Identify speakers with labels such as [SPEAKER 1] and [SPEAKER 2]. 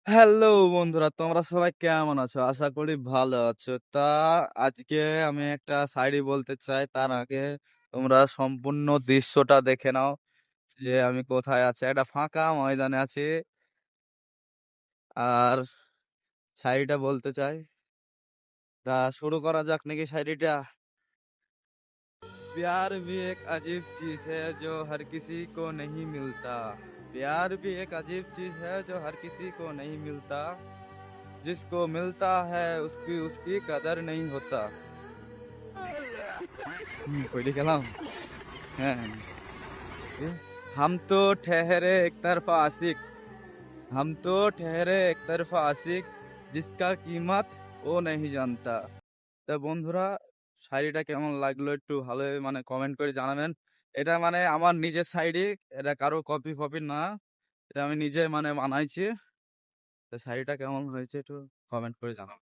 [SPEAKER 1] Hello বন্ধুরা, তোমরা সবাই কেমন আছো? আশা করি ভালো আছো। আজকে আমি একটা শায়রি বলতে চাই। তার আগে তোমরা সম্পূর্ণ দৃশ্যটা দেখে নাও যে আমি কোথায় আছি। একটা ফাঁকা ময়দানে আছি। আর শায়রিটা বলতে চাই। শুরু করা যাক নাকি শায়রিটা? प्यार भी एक अजीब चीज है जो हर किसी को नहीं मिलता। प्यार भी एक अजीब चीज है जो हर किसी को नहीं मिलता। जिसको मिलता है उसकी उसकी कदर नहीं होता। पढ़ी कलाम। हाँ। ये, हम तो ठहरे एक तरफा आशिक। हम तो ठहरे एक तरफा आशिक जिसका कीमत ও नहीं জানতা। তা বন্ধুরা, শায়রিটা কেমন লাগলো একটু ভালো মানে কমেন্ট করে জানাবেন। এটা মানে আমার নিজের শায়রি, এটা কারো কপি ফপি না। এটা আমি নিজে মানে বানাইছি। তো শায়রিটা কেমন হয়েছে একটু কমেন্ট করে জানাবেন।